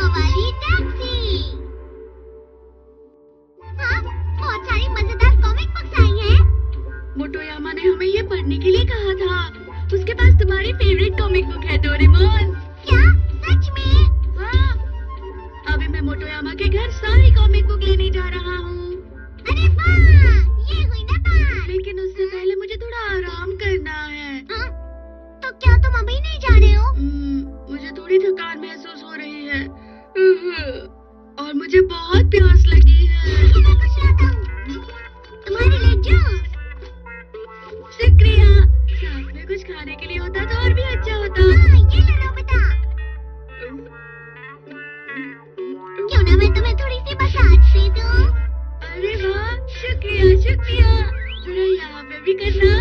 वाली टैक्सी। हाँ, बहुत सारी मजेदार कॉमिक बुक्स आई हैं। मोटोयामा ने हमें ये पढ़ने के लिए कहा था। उसके पास तुम्हारी फेवरेट कॉमिक बुक है डोरेमोन। क्या सच में? हाँ, अभी मैं मोटोयामा के घर सारी कॉमिक बुक लेने जा रहा हूँ। अरे वाह, ये हुई ना बात। लेकिन उससे पहले मुझे थोड़ा आराम करना है। हाँ? तो क्या तुम अभी नहीं जा रहे हो? मुझे थोड़ी थकान महसूस हो रही है और मुझे बहुत प्यास लगी है। मैं कुछ लाता हूँ तुम्हारे लिए जूस। शुक्रिया। साथ में कुछ खाने के लिए होता तो और भी अच्छा होता। हाँ, ये ले लो बेटा। क्यों ना मैं तुम्हें थोड़ी सी मसाज दे दूँ? अरे वाह, शुक्रिया शुक्रिया। जरा यहाँ पे भी करना।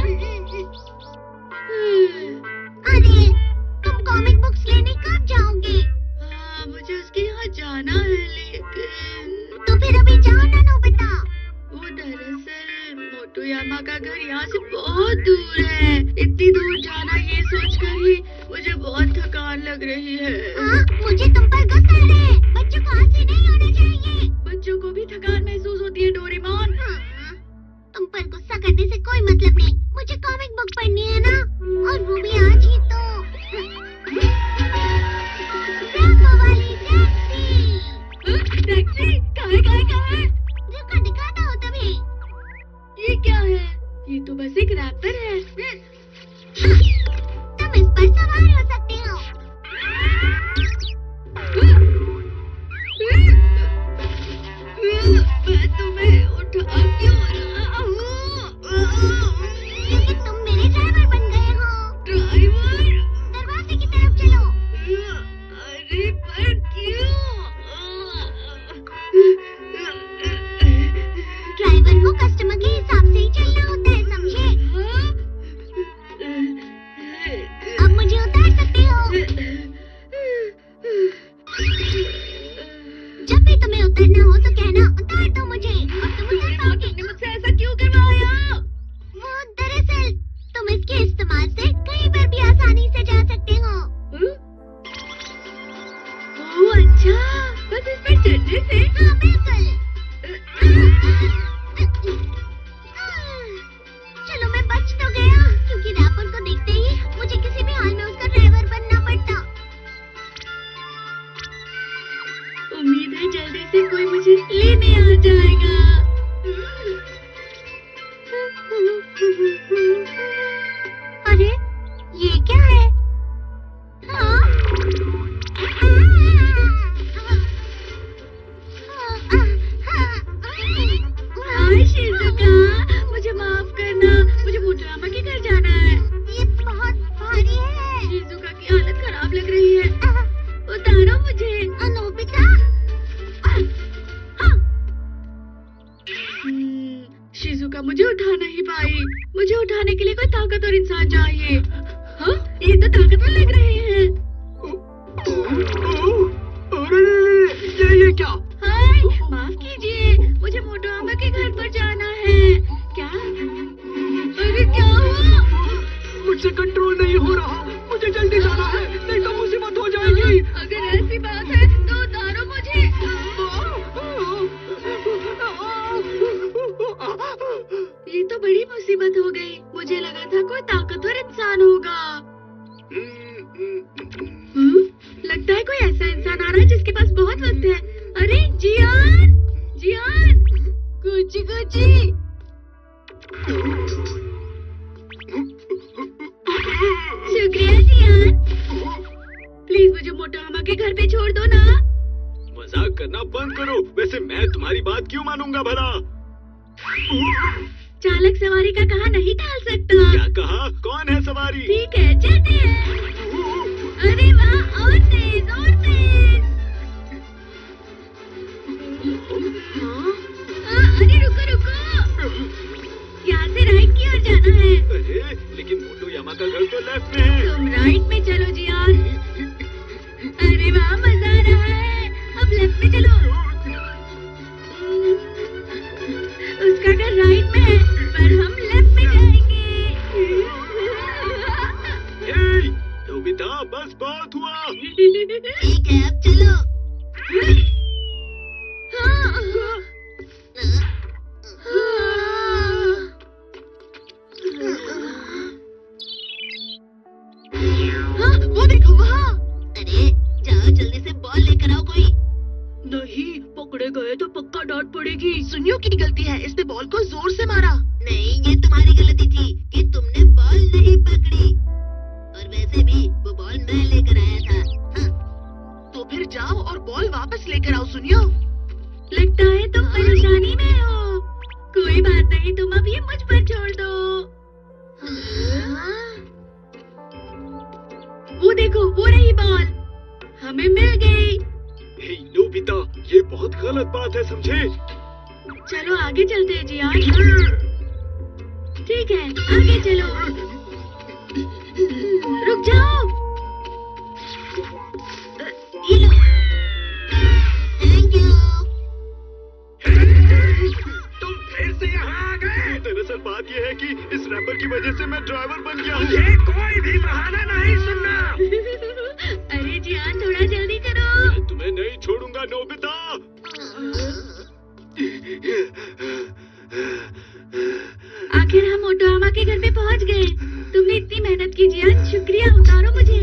अरे तुम कॉमिक बुक्स लेने कब जाओगे? हाँ, मुझे उसके यहाँ जाना है लेकिन। तो फिर अभी जाओ ना नोबिता। वो दरअसल मोटोयामा का घर यहाँ से बहुत दूर है। इतनी दूर जाना ये सोचकर ही मुझे बहुत थकान लग रही है। हाँ, मुझे तुम पर गुस्सा है। बच्चों को हासिल नहीं होना चाहिए। बच्चों को भी थकान महसूस होती है डोरेमोन। हाँ, तुम पर गुस्सा करने से कोई मतलब नहीं। मुझे कॉमिक बुक पढ़नी है ना, और वो भी आज ही तो। रैपो वाली टैक्सी। टैक्सी कहाँ है? रुको, दिखाता हूँ तुम्हें। ये क्या है? ये तो बस एक रैपर है। तुम इस पर सवार हो सकते हो। मैं तुम्हें उठा क्यों रहा हूँ? क्योंकि तुम मेरे ड्राइवर बन गए हो। ड्राइवर? दरवाजे की तरफ चलो। अरे पर क्यों? ड्राइवर को कस्टमर के हिसाब से ही चलना होता है, समझे? अब मुझे उतार सकते हो। जब भी तुम्हें उतरना हो तो कहना, उतार दो मुझे, और तुम उतर पाओगे। तुमने मुझसे ऐसा क्यों करवाया? वो दरअसल तुम इसके इस्तेमाल से कहीं पर भी आसानी से जा सकते हो। ओह अच्छा, बस इस पर चढ़ने से? हाँ बिल्कुल। चलो मैं बच तो गया, क्योंकि रैपर को देखते ही मुझे किसी भी हाल में उसका ड्राइवर बनना पड़ता। उम्मीद है जल्दी से कोई मुझे लेने आ जाएगा। अरे ये क्या है? हाँ? हाय शिजुका, मुझे माफ करना, मुझे मोटोयामा के घर जाना है। ये बहुत भारी है। शिजुका की हालत खराब लग रही है। उतारो मुझे। नोबिता। शिजुका मुझे उठा नहीं पाई। मुझे उठाने के लिए कोई ताकतवर इंसान चाहिए। हाँ, ये तो ताकतवर लग रहे हैं। अरे ये क्या? हाय, माफ कीजिए, मुझे मोटोयामा के घर पर जाना है। क्या? अरे क्या हुआ? मुझसे कंट्रोल नहीं हो रहा। मुझे जल्दी जाना है, नहीं तो मुसीबत हो जाएगी। अगर ऐसी बात है तो उतारो मुझे। ये तो बड़ी मुसीबत हो गई। मुझे लगा था कोई ताकतवर इंसान होगा। लगता है कोई ऐसा इंसान आ रहा है जिसके पास बहुत वक्त है। अरे जियान, जियान, कुची कुची। शुक्रिया जियान। प्लीज मुझे मोटोयामा के घर पे छोड़ दो ना। मजाक करना बंद करो। वैसे मैं तुम्हारी बात क्यों मानूंगा भला? चालक सवारी का कहा नहीं टाल सकता। क्या कहा? कौन है सवारी? ठीक है, चलते हैं। अरे वाह, और तेज और तेज। अरे रुको रुको, यहाँ से राइट की ओर जाना है। अरे लेकिन मोटोयामा का घर तो लेफ्ट में है। तुम राइट में चलो जियान। अरे वाह, मजा आ रहा है। अब लेफ्ट में चलो। उसका घर राइट में है, पर हम लेफ्ट में जाएंगे। नोबिता, बस बहुत हुआ। ठीक है, अब चलो। वो देखो वहाँ। अरे जाओ जल्दी से बॉल लेकर आओ कोई। नहीं, पकड़े गए तो पक्का डांट पड़ेगी। सुनियो की गलती है, इसने बॉल को जोर से मारा। नहीं, ये तुम्हारी गलती थी कि तुमने बॉल नहीं पकड़ी। और वैसे भी वो बॉल मैं लेकर आया था। हाँ। तो फिर जाओ और बॉल वापस लेकर आओ। सुनियो, लगता है तुम परेशानी में हो। कोई बात नहीं, तुम अब ये मुझ पर छोड़ दो। वो देखो, वो रही बॉल, हमें मिल गई। हे नोबिता, ये बहुत गलत बात है, समझे? चलो आगे चलते हैं जियान। ठीक है, आगे चलो। रुक जाओ। ये लो। Thank you. तुम फिर से यहाँ आ गए। दरअसल बात यह है कि इस रैपर की वजह से मैं ड्राइवर बन गया हूँ। ये कोई भी बहाना नहीं सुनना। अरे जियान, थोड़ा जल्दी करो। मैं तुम्हें नहीं छोड़ूंगा नोबिता। आखिर हम मोटोयामा के घर पे पहुंच गए। तुमने इतनी मेहनत की जियान, शुक्रिया। उतारो मुझे।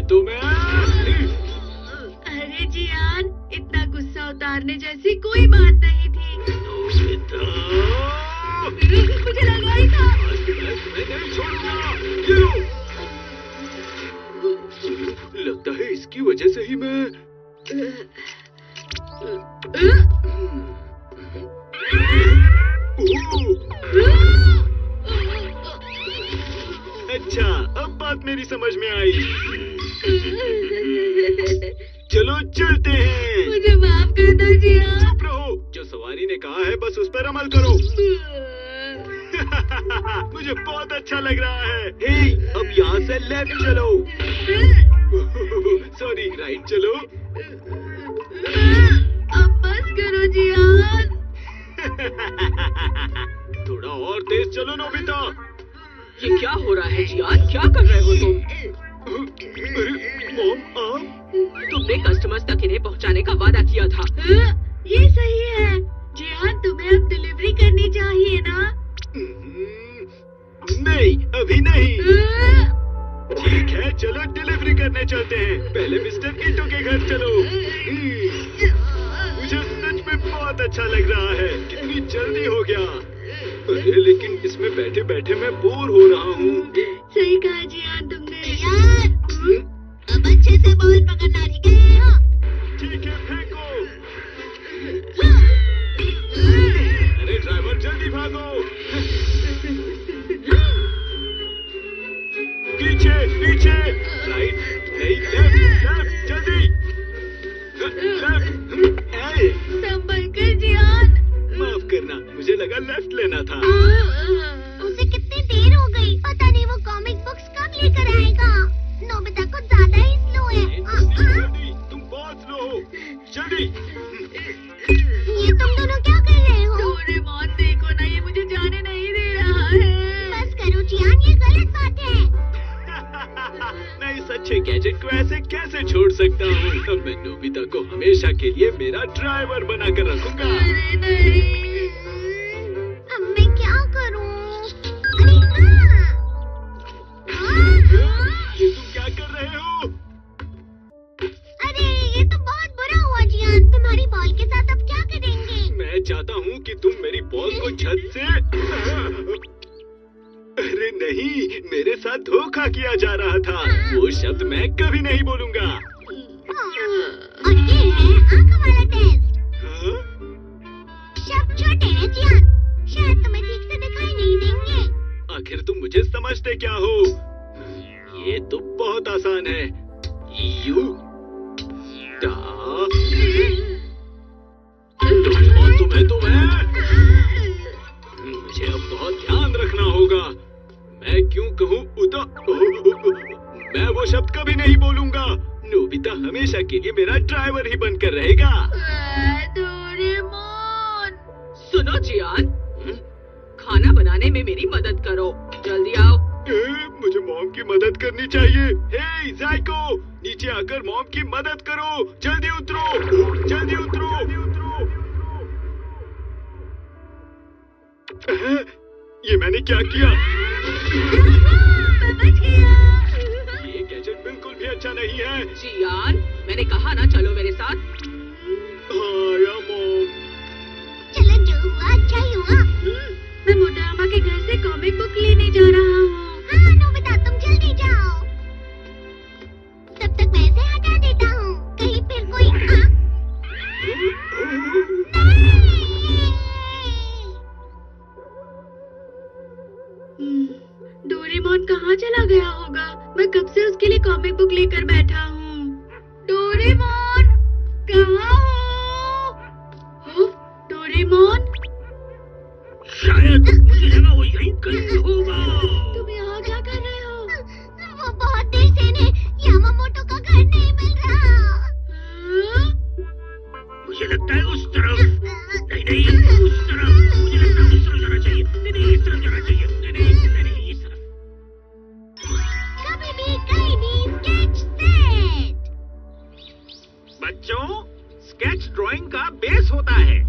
तुम्हें अरे जियान, इतना गुस्सा उतारने जैसी कोई बात नहीं थी। नोबिता, मुझे लगा ही था। मैं तुम्हें नहीं छोड़ूंगा। ये लो। लगता है इसकी वजह से ही मैं अच्छा, अब बात मेरी समझ में आई। चलो चलते हैं। मुझे माफ कर दो जियान। चुप रहो, जो सवारी ने कहा है बस उस पर अमल करो। मुझे बहुत अच्छा लग रहा है। हे, अब यहाँ से लेफ्ट चलो। सॉरी, राइट चलो। अब बस करो जियान। थोड़ा और तेज चलो नोबिता। ये क्या हो रहा है जियान? क्या कर रहे हो तुम? अरे मॉम, आप? तुमने कस्टमर्स तक इन्हें पहुंचाने का वादा किया था। ये सही है जियान, तुम्हें अब डिलीवरी करनी चाहिए ना। नहीं, अभी नहीं। ठीक है, चलो डिलीवरी करने चलते हैं। पहले मिस्टर कीटो के घर चलो। मुझे सच में बहुत अच्छा लग रहा है। कितनी जल्दी हो गया। अरे लेकिन इसमें बैठे बैठे मैं बोर हो रहा हूँ। सही कहा जियान तुमने। यार, अब अच्छे से बॉल पकड़ना, ठीक है? हाँ। ठीक है, फेंको। अरे ड्राइवर, जल्दी भागो। पीछे पीछे, राइट नहीं, लेफ्ट लेफ्ट, जल्दी लेफ्ट। संभल कर जियान। माफ करना, मुझे लगा लेफ्ट लेना था। उसे कितनी देर हो गई, पता नहीं वो कॉमिक बुक्स कब लेकर आएगा। नोबिता कुछ ज्यादा ही स्लो है। जल्दी, तुम बहुत स्लो हो। जल्दी। ये तुम दोनों क्या कर रहे हो? डोरेमोन, देखो ना, ये मुझे जाने नहीं दे रहा है। बस करो जियान, ये गलत बात है। मैं इस अच्छे गैजेट को ऐसे कैसे छोड़ सकता हूँ? अब मैं नोबिता को हमेशा के लिए मेरा ड्राइवर बना कर रखूंगा। अरे नहीं। अब मैं क्या करूं? अरे हाँ। ये तुम क्या कर रहे हो? अरे ये तो बहुत बुरा हुआ जियान। तुम्हारी बॉल के साथ अब क्या करेंगे? मैं चाहता हूँ कि तुम मेरी बॉल को छत से। अरे नहीं, मेरे साथ धोखा किया जा रहा था। वो शब्द मैं कभी नहीं बोलूंगा। और ये है आंखों वाला टेस्ट। हाँ? शब्द छोटे हैं जियान, शायद तुम्हें ठीक से दिखाई नहीं देंगे। आखिर तुम मुझे समझते क्या हो? ये तो बहुत आसान है। यू टा। तुम्हें मुझे अब बहुत ध्यान रखना होगा। मैं क्यों कहूँ उदा, मैं वो शब्द कभी नहीं बोलूंगा। नोबिता हमेशा के लिए मेरा ड्राइवर ही बनकर रहेगा। डोरेमोन। सुनो जियान, खाना बनाने में मेरी मदद करो। जल्दी आओ। मुझे मॉम की मदद करनी चाहिए। हे जाइको, नीचे आकर मॉम की मदद करो। जल्दी उतरो, जल्दी उतरो। ये मैंने क्या किया? मैं बच गया। ये गैजेट बिल्कुल भी अच्छा नहीं है। जियान, मैंने कहा ना चलो मेरे साथ। हाँ या मॉम। चलो जो हुआ अच्छा ही हुआ। मैं मोटोयामा के घर से कॉमिक बुक लेने जा रहा हूँ। हाँ नोबिता, तुम जल्दी जाओ। तब तक मैं इसे हटा देता हूँ, कहीं फिर कोई डोरेमोन कहाँ चला गया होगा? मैं कब से उसके लिए कॉमिक बुक लेकर बैठा हूँ। डोरेमोन कहाँ हो? डोरेमोन, शायद मुझे लगा वो यहीं कहीं होगा। तुम यहाँ क्या कर रहे हो? वो बहुत देर से इन्हें यामामोटो का घर नहीं मिल रहा। हाँ? मुझे लगता है उस तरफ। नहीं उस तरफ। मुझे लगता है उस तरफ जाना चाहिए। नहीं इस तरफ जाना चाहिए। नहीं इस तरफ। कभी भी कहीं भी स्केच सेट। बच्चों, स्केच ड्राइंग का बेस होता है।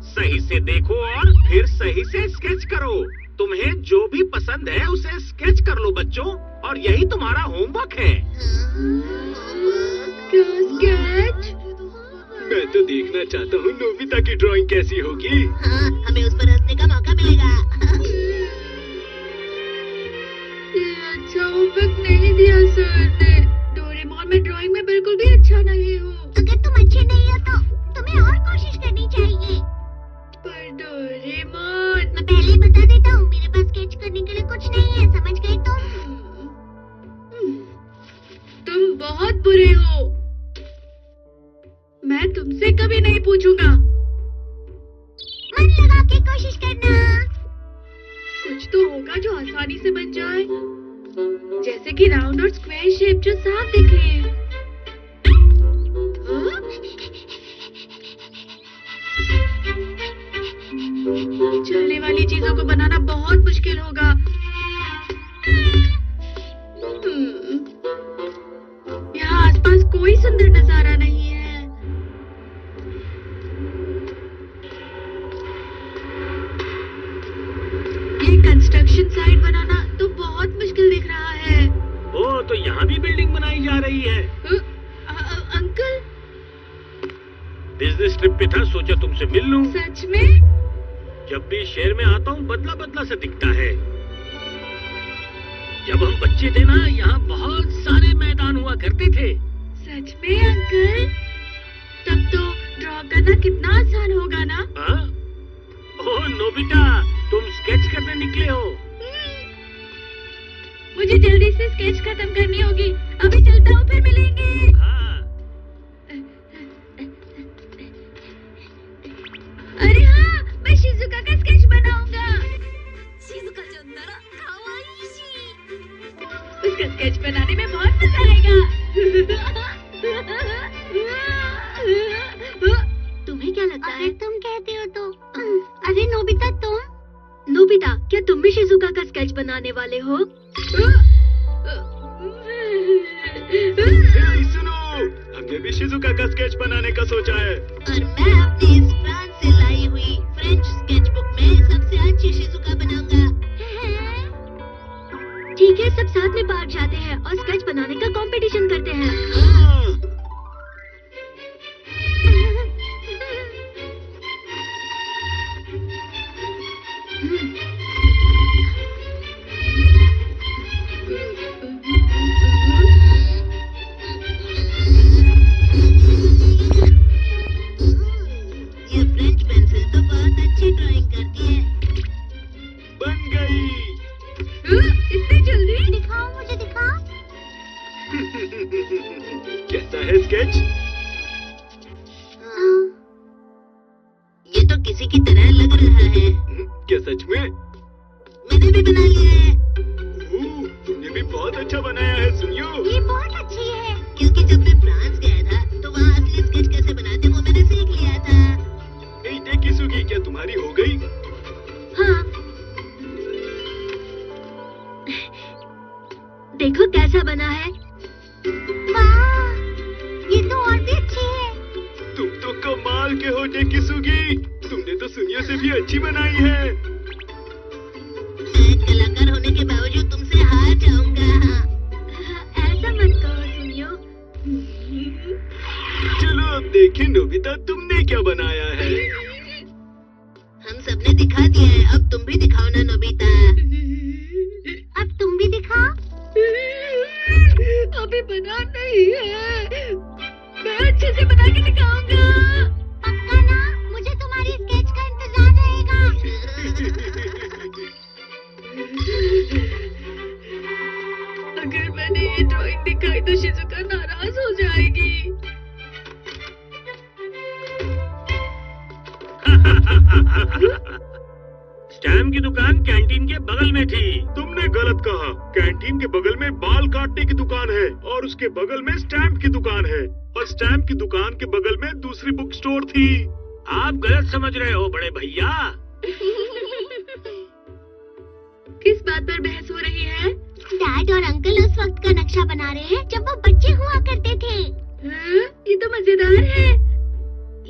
सही से देखो और फिर सही से स्केच करो। तुम्हें जो भी पसंद है उसे स्केच कर लो बच्चों, और यही तुम्हारा होमवर्क है। क्या स्केच? मैं तो देखना चाहता हूँ नोबिता की ड्राइंग कैसी होगी। हाँ, हमें उस पर हंसने का मौका मिलेगा। ये अच्छा होमवर्क नहीं दिया सर ने। डोरेमोन, मैं ड्राइंग में बिल्कुल भी अच्छा नहीं हूँ। अगर तुम अच्छे नहीं हो तो तुम्हें और कोशिश करनी चाहिए। पर डोरेमोन, मैं पहले ही बता देता हूँ, मेरे पास स्केच करने के लिए कुछ नहीं है, समझ गई तुम बहुत बुरे हो। मैं तुमसे कभी नहीं पूछूंगा। मन लगा के कोशिश करना। कुछ तो होगा जो आसानी से बन जाए, जैसे कि राउंड और स्क्वायर शेप जो साफ दिखे। हाँ? चलने वाली चीजों को बनाना बहुत मुश्किल होगा। यहाँ आसपास कोई सुंदर नजारा नहीं है। ये कंस्ट्रक्शन साइट बनाना तो बहुत मुश्किल दिख रहा है। ओ, तो यहाँ भी बिल्डिंग बनाई जा रही है। अंकल, बिजनेस ट्रिप पे था, सोचा तुमसे मिल लूं। सच में? जब भी शहर में आता हूँ बदला बदला सा दिखता है। जब हम बच्चे थे ना, यहाँ बहुत सारे मैदान हुआ करते थे। सच में अंकल? तब तो ड्रॉ करना कितना आसान होगा ना? हाँ? ओह नोबिता, तुम स्केच करने निकले हो। मुझे जल्दी से स्केच खत्म करनी होगी। अभी चलता हूँ, फिर मिलेंगे। हाँ। अरे हाँ, मैं शिजुका का स्केच बनाऊंगा। उसका स्केच बनाने में बहुत मजा आएगा। तुम्हें क्या लगता है? तुम कहती हो तो। अरे नोबिता, तुम? नोबिता, क्या तुम भी शिजुका का स्केच बनाने वाले हो? सुनो, हमने भी शिजुका का स्केच बनाने का सोचा है। और मैं अपनी इस फ्रांस से लाई हुई फ्रेंच स्केचबुक में सबसे अच्छी शिजुका बनाऊंगा। ठीक है, सब साथ में पार्क जाते हैं और स्केच बनाने का कंपटीशन करते हैं। हाँ। ये फ्रेंच पेंसिल तो बहुत अच्छी ड्राइंग करती है। बन गई। इतनी जल्दी? दिखाओ, मुझे दिखाओ। कैसा है स्केच? ये तो किसी की तरह लग रहा है। क्या सच में? मैंने भी बना लिया है। तुमने भी बहुत अच्छा बनाया है सुनियो। ये बहुत अच्छी है, क्योंकि जब मैं फ्रांस गया था तो वहाँ असली स्केच कैसे बनाते वो मैंने सीख लिया था। किसुगी, क्या तुम्हारी हो गई? हाँ। कैसा बना है? वाह, ये तो और भी अच्छी है। तुम तो कमाल के हो किसुगी, तुमने तो सुनियो से भी अच्छी बनाई है। मैं कलाकार होने के बावजूद तुमसे हार जाऊंगा। ऐसा मत कहो सुनियो। चलो अब देखें नोबिता तुमने क्या बनाया है। हम सबने दिखा दिया है, अब तुम भी दिखाओ ना नोबिता। अब तुम भी दिखाओ। अभी बना नहीं है, मैं अच्छे से बना के दिखाऊंगा। पक्का ना? मुझे तुम्हारी स्केच का इंतजार रहेगा। अगर मैंने ये ड्राइंग दिखाई तो शिजुका नाराज हो जाएगी। स्टैम्प की दुकान कैंटीन के बगल में थी। तुमने गलत कहा, कैंटीन के बगल में बाल काटने की दुकान है और उसके बगल में स्टैम्प की दुकान है और स्टैम्प की दुकान के बगल में दूसरी बुक स्टोर थी। आप गलत समझ रहे हो बड़े भैया। किस बात पर बहस हो रही है? डैड और अंकल उस वक्त का नक्शा बना रहे हैं जब वो बच्चे हुआ करते थे। हाँ, ये तो मजेदार है,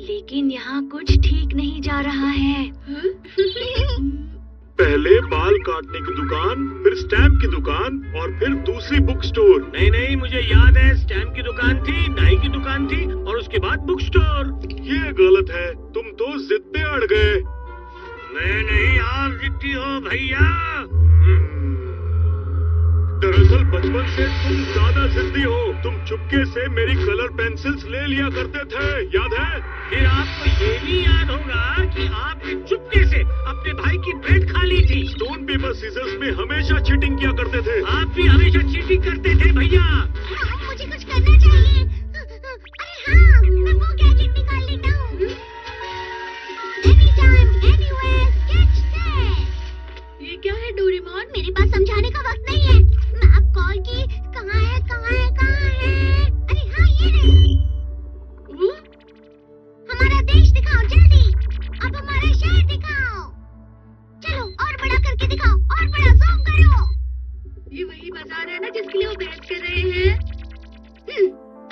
लेकिन यहाँ कुछ ठीक नहीं जा रहा है। हाँ? पहले बाल काटने की दुकान, फिर स्टैम्प की दुकान और फिर दूसरी बुक स्टोर। नहीं नहीं, मुझे याद है, स्टैम्प की दुकान थी, नाई की दुकान थी और उसके बाद बुक स्टोर। ये गलत है, तुम तो जिद पे अड़ गए। मैं नहीं, आप जिद्दी हो भैया। दरअसल बचपन से तुम ज्यादा जिद्दी हो। तुम चुपके से मेरी कलर पेंसिल्स ले लिया करते थे, याद है? फिर आपको ये भी याद होगा कि आपने चुपके से अपने भाई की ब्रेड खा ली थी। स्टोन पेपर सीजर्स में हमेशा चीटिंग किया करते थे। आप भी हमेशा चीटिंग करते थे भैया। मुझे कुछ करना चाहिए। अरे हाँ, मैं वो गैजेट निकाल लेता हूँ। Anytime, anywhere, sketch set। ये क्या है डोरेमोन? मेरे पास समझाने का वक्त नहीं है। मैप कॉल की, कहाँ है, कहाँ है, कहाँ है? अरे हाँ, ये रही। वो? हमारा देश दिखाओ जल्दी। अब हमारा शहर दिखाओ। चलो और बड़ा करके दिखाओ, और बड़ा ज़ूम करो। ये वही बाजार है ना जिसके लिए वो बहस कर रहे हैं?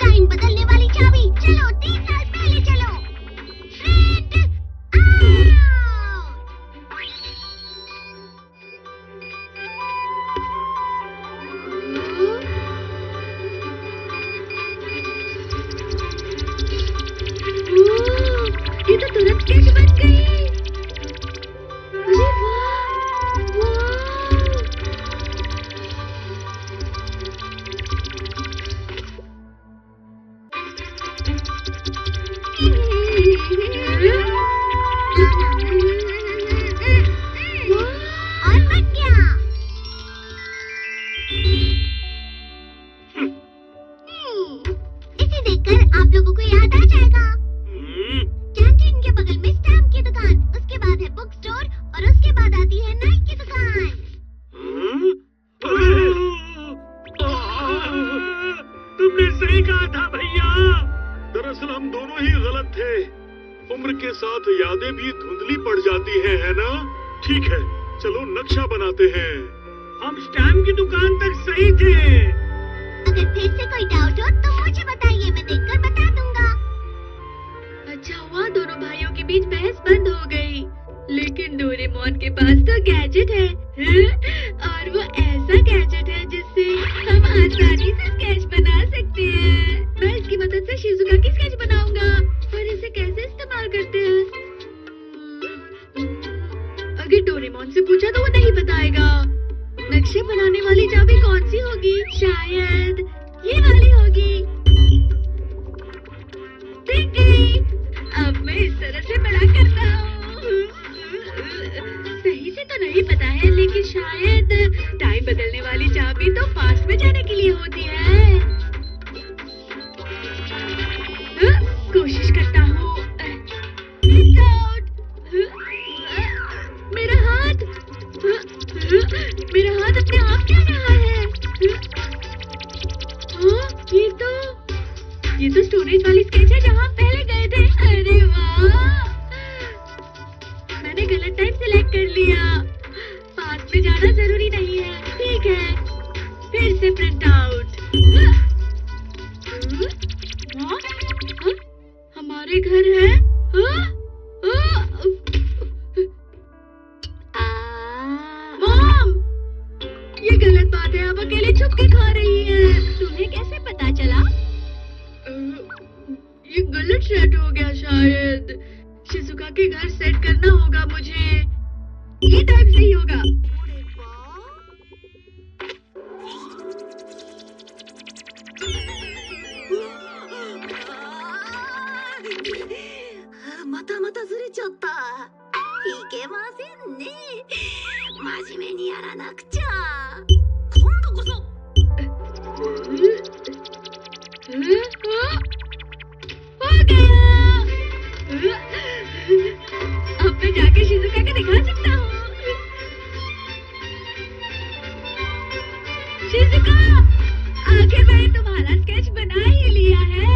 टाइम बदलने वाली चाबी। चलो 3 साल पहले चलो। फ्रेड आउट। ये तो तुरंत स्केच बन गई। अरे वाह, वाह। और बन गया। इसे देखकर आप लोगों को याद आ जाएगा। कैंटीन के बगल में स्टैम्प की दुकान, उसके बाद है बुक स्टोर और उसके बाद आती है नाई की दुकान। तुमने सही कहा था भैया। दरअसल हम दोनों ही गलत थे। उम्र के साथ यादें भी धुंधली पड़ जाती हैं, है ना? ठीक है, चलो नक्शा बनाते हैं। हम स्टैम्प की दुकान तक सही थे। अगर फिर से कोई डाउट हो तो मुझे बताइए, मैं देखकर बता दूंगा। अच्छा हुआ दोनों भाइयों के बीच बहस बंद हो गई। लेकिन डोरेमोन के पास तो गैजेट है, और वो ऐसा गैजेट है जिससे हम आसानी से स्केच बना सकते हैं। मैं इसकी मदद से शिजुका की स्केच बनाऊंगा। पर इसे कैसे इस्तेमाल करते हैं? अगर डोरेमोन से पूछा तो वो नहीं बताएगा। नक्शे बनाने वाली चाबी कौन सी होगी? शायद ये वाली होगी। ठीक गई। अब मैं इस तरह से बड़ा करता हूँ। सही से तो नहीं पता है, लेकिन शायद टाइम बदलने वाली चाबी तो पास्ट में जाने के लिए होती है। कोशिश करता हूँ। मेरा हाथ अपने आप जा रहा है। ये तो स्टोरेज वाली स्केच है जहाँ पहले गए थे। अरे वाह, मैंने गलत टाइम सेलेक्ट कर लिया। पास में जाना जरूरी नहीं है। ठीक है, फिर इसे प्रिंट आउट। हमारे घर है। मॉम, ये गलत बात है, आप अकेले छुप के खा रही हैं। तुम्हें कैसे पता चला? ये गलत सेट हो गया शायद। शिजुका के घर सेट करना होगा मुझे। ये टाइम सही होगा।またまたずれちゃった。いけませんね。真面目にやらなくちゃ。今度こそ。हो गया। अब मैं जाके शिजुका को दिखा सकता हूँ। शिजुका, आखिर मैंने तुम्हारा स्केच बना ही लिया है।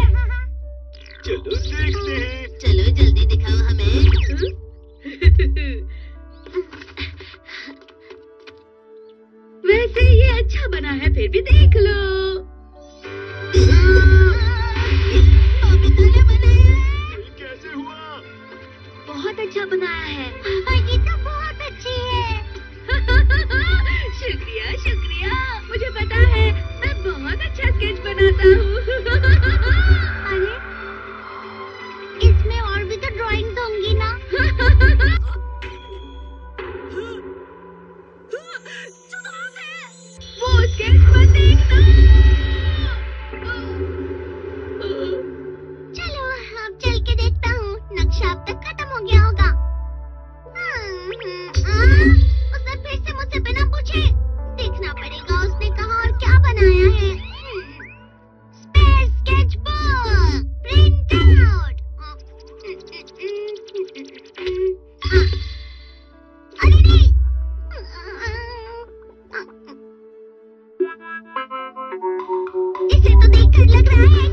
चलो देखते हैं। चलो जल्दी दिखाओ हमें। वैसे ये अच्छा बना है, फिर भी देख लो। नोबिता ने बनाया है। ये कैसे हुआ? बहुत अच्छा बनाया है। ये तो बहुत अच्छी है। शुक्रिया शुक्रिया, मुझे पता है मैं बहुत अच्छा स्केच बनाता हूँ। अरे, इसमें और भी तो ड्राइंग्स होंगी ना? वो स्केच मत देखना। चलो अब चल के देखता हूँ, नक्शा अब तक खत्म हो गया होगा। उसने फिर से मुझसे बिना पूछे देखना पड़ेगा उसने कहा और क्या बनाया है। Space sketchbook print out. अरे नहीं, इसे तो देखकर लग रहा है